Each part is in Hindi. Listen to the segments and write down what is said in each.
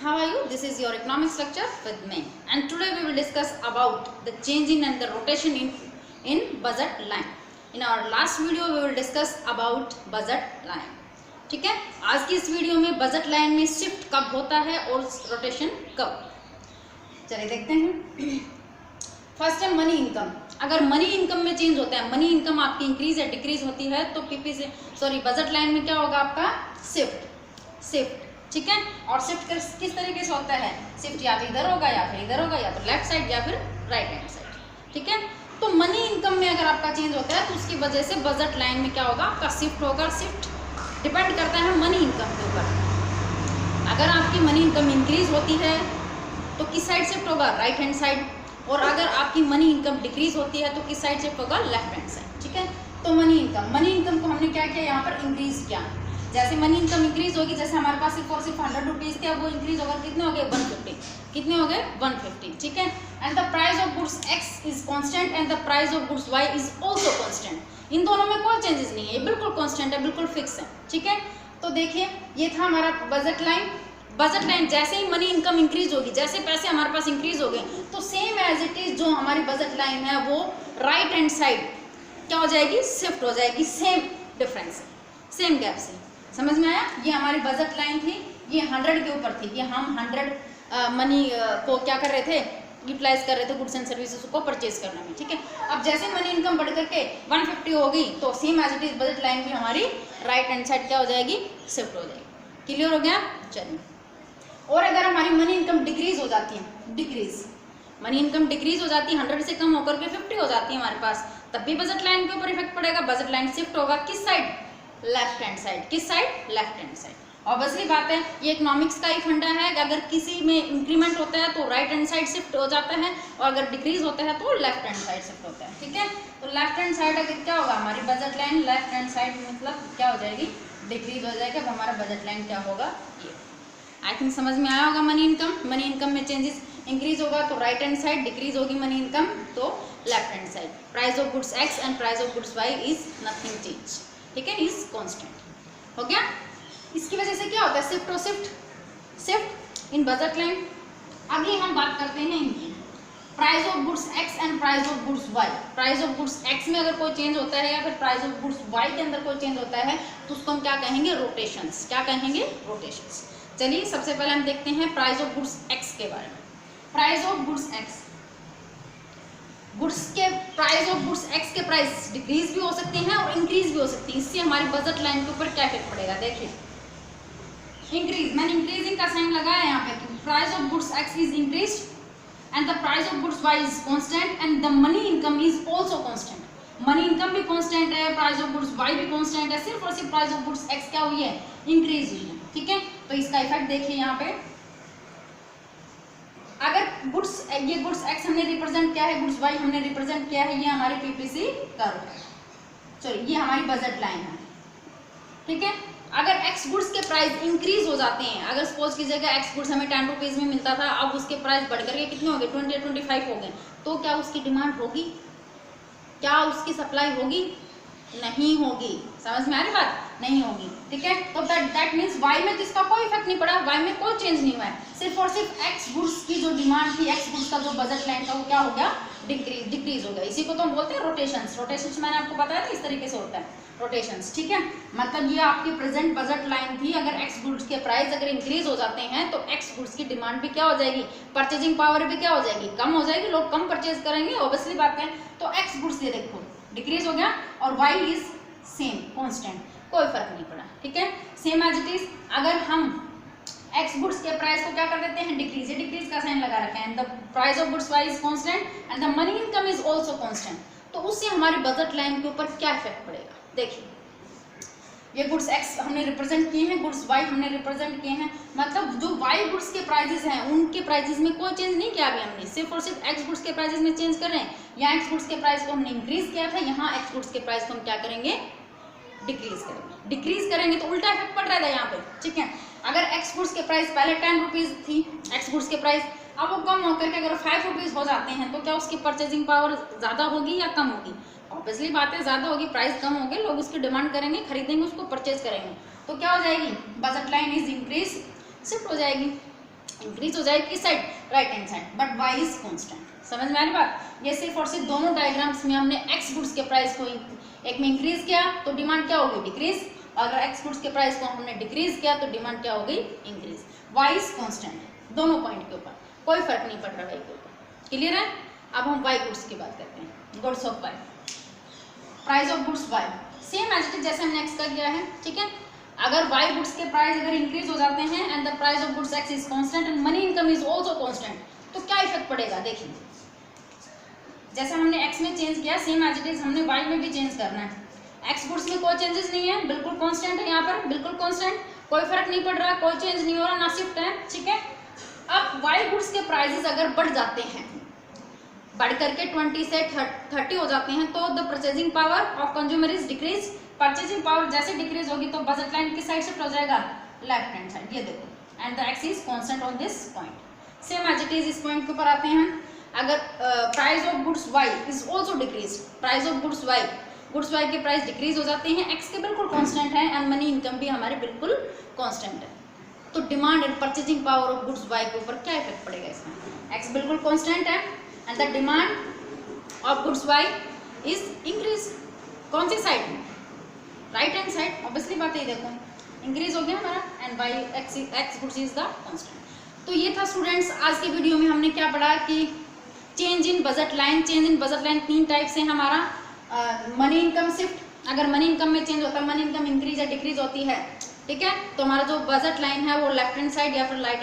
How are you? This is your economics lecture with me, and today we will discuss about the changing and the rotation in budget line. In our last video we will discuss about budget line. ठीक है, आज की इस वीडियो में बजट लाइन में शिफ्ट कब होता है और रोटेशन कब, चलिए देखते हैं। फर्स्ट है मनी इनकम। अगर मनी इनकम में चेंज होता है, मनी इनकम आपकी इंक्रीज या डिक्रीज होती है तो पीपी से बजट लाइन में क्या होगा आपका शिफ्ट, ठीक है। और शिफ्ट किस तरीके से होता है, शिफ्ट या फिर इधर होगा या फिर इधर होगा या तो लेफ्ट साइड या फिर राइट हैंड साइड, ठीक है। तो मनी इनकम में अगर आपका चेंज होता है तो उसकी वजह से बजट लाइन में क्या होगा, आपका शिफ्ट होगा। शिफ्ट डिपेंड करता है मनी इनकम के ऊपर। अगर आपकी मनी इनकम इंक्रीज होती है तो किस साइड शिफ्ट होगा, राइट हैंड साइड। और अगर आपकी मनी इनकम डिक्रीज होती है तो किस साइड शिफ्ट होगा, लेफ्ट हैंड साइड, ठीक है। तो मनी इनकम को हमने क्या किया, यहाँ पर इंक्रीज किया। जैसे मनी इनकम इंक्रीज होगी, जैसे हमारे पास सिर्फ और सिर्फ 100 रुपीज़ थे, अब वो इंक्रीज होकर कितने हो गए, 150। कितने हो गए, 150, ठीक है। And the price of goods X is constant and the price of goods Y is also constant. इन दोनों में कोई चेंजेस नहीं है, ये बिल्कुल कांस्टेंट है, बिल्कुल फिक्स है, ठीक है। तो देखिए ये था हमारा बजट लाइन। बजट लाइन जैसे ही मनी इनकम इंक्रीज होगी, जैसे पैसे हमारे पास इंक्रीज हो गए तो सेम एज इट इज जो हमारी बजट लाइन है वो राइट हैंड साइड क्या हो जाएगी, शिफ्ट हो जाएगी। सेम डिफरेंस, सेम गैप से, समझ में आया। ये हमारी बजट लाइन थी, ये 100 के ऊपर थी। ये हम 100 मनी को क्या कर रहे थे, यूटिलाइज कर रहे थे गुड्स एंड सर्विसेज को परचेज करने में, ठीक है। अब जैसे मनी इनकम बढ़ करके 150 होगी तो same as it is budget line भी हमारी राइट हैंड साइड क्या हो जाएगी, शिफ्ट हो जाएगी। क्लियर हो गया, चलिए। और अगर हमारी मनी इनकम डिक्रीज हो जाती है, मनी इनकम डिक्रीज हो जाती है, 100 से कम होकर के 50 हो जाती है हमारे पास, तब भी बजट लाइन के ऊपर इफेक्ट पड़ेगा। बजट लाइन शिफ्ट होगा किस साइड, लेफ्ट हैंड साइड। किस side, left hand side. Obviously बात है, ये इकोनॉमिक्स का ही फंडा है कि अगर किसी में इंक्रीमेंट होता है तो राइट हैंड साइड शिफ्ट हो जाता है और अगर डिक्रीज होता है तो लेफ्ट हैंड साइड शिफ्ट होता है, ठीक है। तो लेफ्ट हैंड साइड अगर क्या होगा, हमारी budget line left hand side मतलब क्या हो जाएगी, डिक्रीज हो जाएगा। अब हमारा बजट लाइन क्या होगा, ये आई थिंक समझ में आया होगा। मनी इनकम में चेंजेस, इंक्रीज होगा तो राइट हैंड साइड, डिक्रीज होगी मनी इनकम तो left hand side. Price of goods X and price of goods Y is nothing change, ठीक है, इज कांस्टेंट। हो गया। इसकी वजह से क्या होता है, शिफ्ट और शिफ्ट इन बजट लाइन। अभी हम बात करते हैं इनकी price of goods X and price of goods Y. Price of goods X में अगर कोई चेंज होता है या फिर प्राइस ऑफ गुड्स वाई के अंदर कोई चेंज होता है तो उसको हम क्या कहेंगे, रोटेशंस। क्या कहेंगे, रोटेशंस। चलिए सबसे पहले हम देखते हैं प्राइस ऑफ गुड्स एक्स के बारे में। Price of goods x, goods के प्राइस ऑफ गुड्स एक्स के प्राइस डिक्रीज भी हो सकते हैं और इंक्रीज भी हो सकती है। इससे हमारी बजट लाइन के ऊपर क्या इफेक्ट पड़ेगा, देखिए। इंक्रीज, मैंने इंक्रीजिंग का साइन लगाया यहाँ पे। Price of goods X is increase and the price of goods Y is constant and the money income is also constant. Money income भी कांस्टेंट है, प्राइस ऑफ गुड्स वाई भी कांस्टेंट है, सिर्फ और सिर्फ प्राइस ऑफ गुड्स एक्स क्या हुई है, इंक्रीज हुई है, ठीक है। तो इसका इफेक्ट देखिए यहाँ पे। अगर गुड्स, ये गुड्स एक्स हमने रिप्रेजेंट किया है, गुड्स वाई हमने रिप्रेजेंट किया है, ये हमारी पीपीसी कर्व है। चलिए ये हमारी बजट लाइन है, ठीक है। अगर एक्स गुड्स के प्राइस इंक्रीज हो जाते हैं, अगर सपोज कीजिएगा एक्स गुड्स हमें 10 रुपीज़ में मिलता था, अब उसके प्राइस बढ़ करके कितने हो गए, 20 या 25 हो गए, तो क्या उसकी डिमांड होगी, क्या उसकी सप्लाई होगी, नहीं होगी। समझ में आ रही बात, नहीं होगी, ठीक है। तो दैट मीन्स वाई में तो इसका कोई इफेक्ट नहीं पड़ा, वाई में कोई चेंज नहीं हुआ है। सिर्फ और सिर्फ एक्स गुड्स की जो डिमांड थी, एक्स गुड्स का जो बजट लाइन था वो क्या हो गया, डिक्रीज हो गया। इसी को तो हम बोलते हैं रोटेशंस। रोटेशंस मैंने आपको बताया था, इस तरीके से होता है रोटेशंस, ठीक है। मतलब ये आपकी प्रेजेंट बजट लाइन थी। अगर एक्स गुड्स के प्राइस अगर इंक्रीज हो जाते हैं तो एक्स गुड्स की डिमांड भी क्या हो जाएगी, परचेजिंग पावर भी क्या हो जाएगी, कम हो जाएगी, लोग कम परचेज करेंगे, ऑब्वियसली बात है। तो एक्स गुड्स ये देखो डिक्रीज हो गया और वाई इज सेम कांस्टेंट, कोई फर्क नहीं पड़ा, ठीक है, सेम एज इट इज। अगर हम एक्स गुड्स के प्राइस को क्या कर देते हैं, डिक्रीज, ये डिक्रीज का साइन लगा रखा है, and the price of goods Y is constant and the money income is also constant, तो उससे हमारी बजट लाइन के ऊपर क्या इफेक्ट पड़ेगा, देखिए। ये गुड्स एक्स हमने रिप्रेजेंट किए हैं, गुड्स वाई हमने रिप्रेजेंट किए हैं, मतलब जो वाई गुड्स के प्राइजेस हैं उनके प्राइजेस में कोई चेंज नहीं किया अभी हमने, सिर्फ और सिर्फ एक्स गुड्स के प्राइजेस में चेंज कर रहे हैं। यहाँ एक्स गुड्स के प्राइस को हमने इंक्रीज किया था, यहाँ एक्स गुड्स के प्राइस को हम क्या करेंगे, डिक्रीज करेंगे। डिक्रीज करेंगे तो उल्टा इफेक्ट पड़ रहा था यहाँ पे, ठीक है। अगर एक्स गुड्स के प्राइस पहले 10 रुपीज़ थी एक्स गुड्स के प्राइस, अब वो कम होकर के अगर 5 रुपीज़ हो जाते हैं तो क्या उसकी परचेजिंग पावर ज़्यादा होगी या कम होगी, ऑब्वियसली बात है ज़्यादा होगी। प्राइस कम होगी, लोग उसकी डिमांड करेंगे, खरीदेंगे, उसको परचेज करेंगे, तो क्या हो जाएगी, budget line is increase, shift हो जाएगी। इंक्रीज हो जाएगी किस side, right hand side, but why is constant. समझ में आ रही बात। ये सिर्फ और सिर्फ दोनों डायग्राम्स में हमने एक्स गुड्स के प्राइस को एक में इंक्रीज किया तो डिमांड क्या होगी, डिक्रीज। अगर एक्स गुड्स के प्राइस को हमने डिक्रीज किया तो डिमांड क्या होगी, इंक्रीज। वाई इज कॉन्स्टेंट दोनों पॉइंट के ऊपर, कोई फर्क नहीं पड़ रहा वाई के ऊपर। क्लियर है। अब हम वाई गुड्स की बात करते हैं। Goods of Y, price of goods Y same as it is जैसे हमने एक्स का किया है, ठीक है। अगर वाई गुड्स के प्राइस अगर इंक्रीज हो जाते हैं and the price of goods X is constant and money income is also constant, तो क्या इफेक्ट पड़ेगा, देखिए जैसे हमने एक्स में चेंज किया सेम एज इट इज हमने वाई में भी चेंज करना है। एक्स गुड्स में कोई चेंजेस नहीं है, बिल्कुल कांस्टेंट है, यहाँ पर बिल्कुल कांस्टेंट, कोई फर्क नहीं पड़ रहा, कोई चेंज नहीं हो रहा, ना शिफ्ट है, ठीक है। अब वाई गुड्स के प्राइसेस अगर बढ़ जाते हैं, बढ़ करके 20 से 30 हो जाते हैं, तो the purchasing power of consumer is decrease. Purchasing power जैसे डिक्रीज होगी तो बजट लाइन किस साइड शिफ्ट हो जाएगा, लेफ्ट हैंड साइड, ये देखो। And the X is constant on this point. Same as it is इस पॉइंट के ऊपर आते हैं। अगर price of goods Y is also decrease, price of goods Y के प्राइस डिक्रीज हो जाते हैं, एक्स के बिल्कुल कांस्टेंट है एंड मनी इनकम भी हमारे बिल्कुल कांस्टेंट है, तो demand and purchasing power of goods Y के ऊपर क्या इफेक्ट पड़ेगा इसमें, एक्स बिल्कुल कांस्टेंट है and the demand of goods Y is increase. कौन सी साइड में, राइट हैंड साइड, ऑब्वियसली बात है, देखो इंक्रीज हो गया हमारा and Y X goods is the constant. तो ये था स्टूडेंट्स आज की वीडियो में हमने क्या पढ़ा कि change in budget line. Change in budget line तीन टाइप से हमारा मनी इनकम शिफ्ट, अगर मनी इनकम में चेंज होता है, मनी इनकम इंक्रीज या डिक्रीज होती है, ठीक है, तो हमारा जो बजट लाइन है वो लेफ्ट हैंड साइड या फिर राइट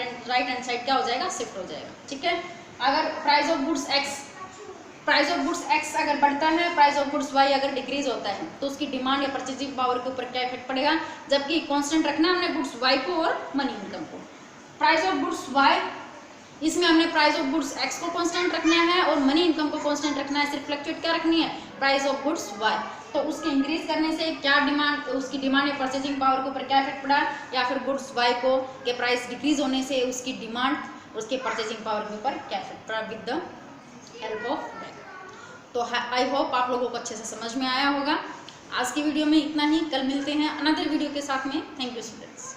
हैंड साइड क्या हो जाएगा, शिफ्ट हो जाएगा, ठीक है। अगर प्राइस ऑफ गुड्स एक्स अगर बढ़ता है, प्राइस ऑफ गुड्स वाई अगर डिक्रीज होता है, तो उसकी डिमांड या परचेजिंग पावर के ऊपर क्या इफेक्ट पड़ेगा, जबकि कांस्टेंट रखना है हमने गुड्स वाई को और मनी इनकम को। प्राइस ऑफ गुड्स वाई, इसमें हमने प्राइस ऑफ गुड्स एक्स को कांस्टेंट रखना है और मनी इनकम को कांस्टेंट रखना है, सिर्फ फ्लक्चुएट क्या रखनी है, प्राइस ऑफ गुड्स वाई। तो उसके इंक्रीज करने से क्या डिमांड, उसकी डिमांड या परचेजिंग पावर के ऊपर क्या इफेक्ट पड़ा, या फिर गुड्स वाई को के प्राइस डिक्रीज होने से उसकी डिमांड, उसके परचेजिंग पावर के ऊपर क्या इफेक्ट पड़ा with the help of that. तो आई होप आप लोगों को अच्छे से समझ में आया होगा। आज की वीडियो में इतना ही, कल मिलते हैं अनदर वीडियो के साथ में। Thank you students.